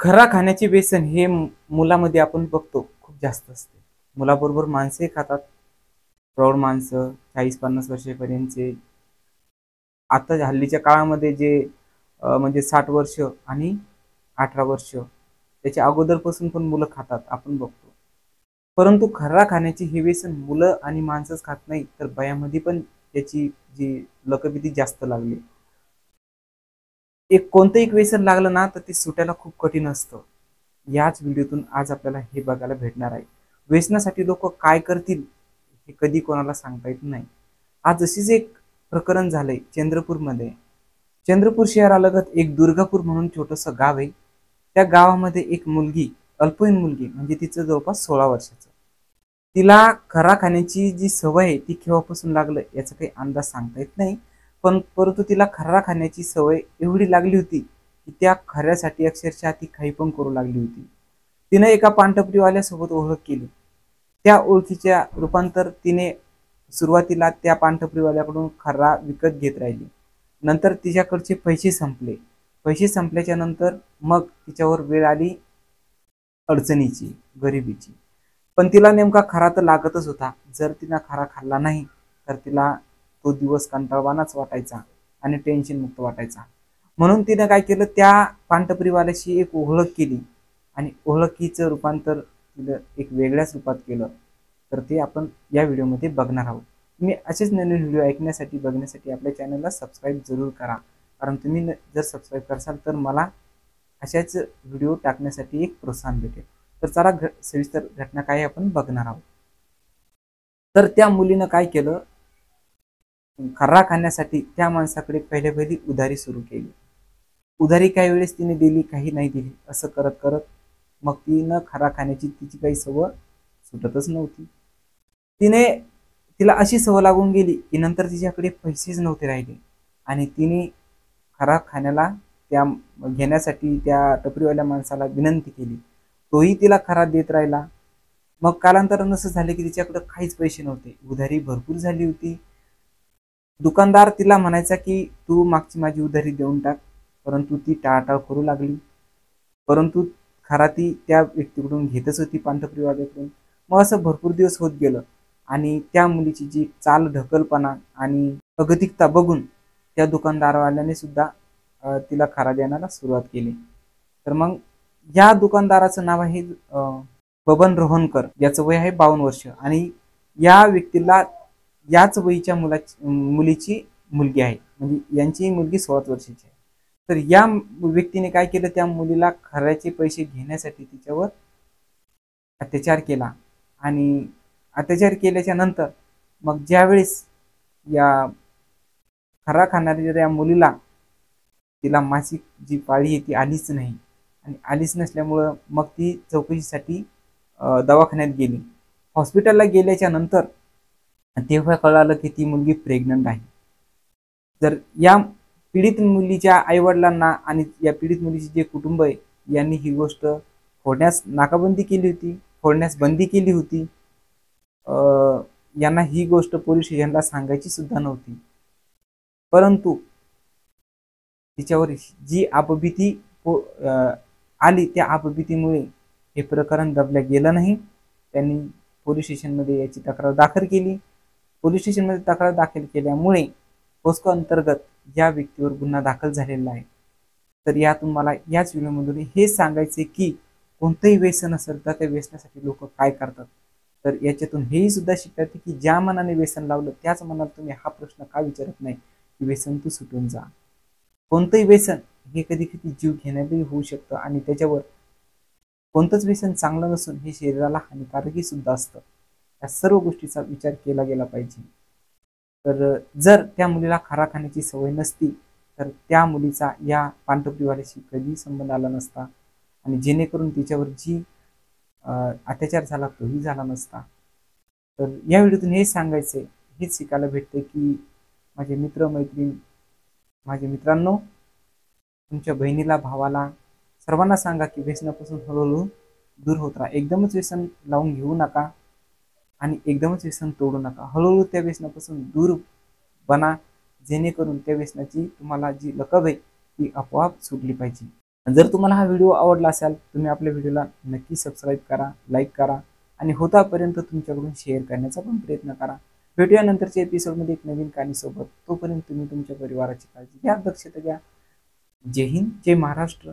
खरा खाण्याचे व्यसन हे मुलामध्ये आपण बघतो खूप जास्त असते. मुलाबरोबर माणसंही खातात. प्रौढ माणसं 40-50 वर्षापर्यंतचे. आता हल्लीच्या काळामध्ये जे म्हणजे 60 वर्ष आणि 18 वर्ष त्याच्या अगोदरपासून पण मुलं खातात आपण बघतो. परंतु खरा खाण्याचे हे व्यसन मुलं आणि माणसंच खात नाही, तर बायामध्ये पण त्याची जी लकबी जास्त लागली. एक कोणतं एक व्यसन लागलं ना तर ते सुटायला खूप कठीण असतं. याच व्हिडिओतून आज आपल्याला हे बघायला भेटणार आहे. व्यसनासाठी लोक काय करतील हे कधी कोणाला सांगता येत नाही. आज अशीच एक प्रकरण झालंय चंद्रपूरमध्ये. चंद्रपूर शहरालगत एक दुर्गापूर म्हणून छोटंसं गाव आहे. त्या गावामध्ये एक मुलगी, अल्पवयीन मुलगी, म्हणजे तिचं जवळपास 16 वर्षाचं. तिला खरा खाण्याची जी सवय आहे ती केव्हापासून लागलं याचा काही अंदाज सांगता येत नाही. पण परंतु तिला खरा खाण्याची सवय एवढी लागली होती की त्या खऱ्यासाठी अक्षरशः ती काही पण करू लागली होती. तिने एका पानटपरीवाल्यासोबत ओळख केली. त्या ओळखीच्या रूपांतर तिने सुरुवातीला त्या पानटपरीवाल्याकडून खर्रा विकत घेत राहिली. नंतर तिच्याकडचे पैसे संपले. पैसे संपल्याच्या नंतर मग तिच्यावर वेळ आली अडचणीची, गरिबीची. पण तिला नेमका खरा तर लागतच होता. जर तिला खरा खाल्ला नाही तर तिला तो दिवस कंटाळवाणाच वाटायचा आणि टेन्शन मुक्त वाटायचा. म्हणून तिने काय केलं, त्या पानटपरीवाल्याशी एक ओळख केली आणि ओळखीचं रूपांतर तिने एक वेगळ्याच रूपात केलं. तर ते आपण या व्हिडिओमध्ये बघणार आहोत. तुम्ही असेच नवीन व्हिडिओ ऐकण्यासाठी, बघण्यासाठी आपल्या चॅनलला सबस्क्राईब जरूर करा. कारण तुम्ही जर सबस्क्राईब कराल तर मला अशाच व्हिडिओ टाकण्यासाठी एक प्रोत्साहन भेटेल. तर चला सविस्तर घटना काय आपण बघणार आहोत. तर त्या मुलीनं काय केलं, खर्रा खाण्यासाठी त्या माणसाकडे पहिली उधारी सुरू केली. उधारी काही वेळेस तिने दिली, काही नाही दिली. असं करत करत मग तिनं खरा खाण्याची तिची काही सवय सुटतच नव्हती. तिला अशी सवय लागून गेली की नंतर तिच्याकडे पैसेच नव्हते राहिले आणि तिने खरा खाण्याला त्या घेण्यासाठी त्या टपरीवाल्या माणसाला विनंती केली. तोही तिला खरा देत राहिला. मग कालांतरानं असं झालं की तिच्याकडे काहीच पैसे नव्हते. उधारी भरपूर झाली होती. दुकानदार तिला म्हणायचा की तू मागची माझी उधारी देऊन टाक, परंतु ती टाळाटाळ करू लागली. परंतु खरा ती त्या व्यक्तीकडून घेतच होती, पानटपरीवाल्याकडून. मग असं भरपूर दिवस होत गेलं आणि त्या मुलीची जी चाल ढकलपणा आणि अगतिकता बघून त्या दुकानदारवाल्याने सुद्धा तिला खरा देण्याला सुरुवात केली. तर मग या दुकानदाराचं नाव आहे बबन रोहनकर. याचं वय आहे 52 वर्ष आणि या व्यक्तीला याच वयीच्या मुलीची मुलगी आहे. म्हणजे यांची मुलगी 16 वर्षाची आहे. तर या व्यक्तीने काय केलं, त्या मुलीला खऱ्याचे पैसे घेण्यासाठी तिच्यावर अत्याचार केला आणि अत्याचार केल्याच्या नंतर मग ज्यावेळेस या खरा खाणाऱ्या या मुलीला तिला मासिक जी पाळी आहे ती आलीच नाही आणि आलीच नसल्यामुळं मग ती चौकशीसाठी दवाखान्यात गेली. हॉस्पिटलला गेल्याच्या नंतर तेव्हा कळालं की ती मुलगी प्रेग्नंट आहे. जर या पीडित मुलीच्या आईवडिलांना आणि या पीडित मुलीचे जे कुटुंब आहे यांनी ही गोष्ट फोडण्यास नाकाबंदी केली होती, फोडण्यास बंदी केली होती. यांना ही गोष्ट पोलीस स्टेशनला सांगायची सुद्धा नव्हती. परंतु तिच्यावर जी अपभीती आली त्या अपभीतीमुळे हे प्रकरण दबल्या गेलं नाही. त्यांनी पोलीस स्टेशनमध्ये याची तक्रार दाखल केली. पोलीस स्टेशनमध्ये तक्रार दाखल केल्यामुळे पोस्को अंतर्गत या व्यक्तीवर गुन्हा दाखल झालेला आहे. तर यातून मला याच व्हिडिओमधून हे सांगायचे की कोणतंही व्यसन असेल तर त्या व्यसनासाठी लोक काय करतात. तर याच्यातून हेही सुद्धा शिकता येते की ज्या मनाने व्यसन लावलं त्याच मनात तुम्ही हा प्रश्न का विचारत नाही की व्यसन तू सुटून जा. कोणतंही व्यसन हे कधी कधी जीव घेण्यातही होऊ शकतं आणि त्याच्यावर कोणतंच व्यसन चांगलं नसून हे शरीराला हानिकारकही सुद्धा असतं. या सर्व गोष्टीचा विचार केला गेला पाहिजे. तर जर त्या मुलीला खरा खाण्याची सवय नसती तर त्या मुलीचा या पानटपरीवाल्याशी कधी संबंध आला नसता आणि जेणेकरून तिच्यावर जी अत्याचार झाला तोही झाला नसता. तर या व्हिडिओतून हेच सांगायचे, हेच शिकायला भेटते की माझे मित्र-मैत्रीण, माझे मित्रांनो, तुमच्या बहिणीला, भावाला सर्वांना सांगा की व्यसनापासून हळूहळू दूर होत राहा. एकदमच व्यसन लावून घेऊ नका आणि एकदमच व्यसन तोडू नका. हळूहळू त्या व्यसनापासून दूर बना, जेणेकरून त्या व्यसनाची तुम्हाला जी लकब आहे ती आपोआप सुटली पाहिजे. जर तुम्हाला हा व्हिडिओ आवडला असेल तुम्ही आपल्या व्हिडिओला नक्की सबस्क्राईब करा, लाईक करा आणि होतापर्यंत तुमच्याकडून शेअर करण्याचा पण प्रयत्न करा. भेटूया नंतरच्या एपिसोडमध्ये एक नवीन कहाणीसोबत. तोपर्यंत तुम्ही तुमच्या परिवाराची काळजी घ्या, दक्षता घ्या. जय हिंद, जय महाराष्ट्र.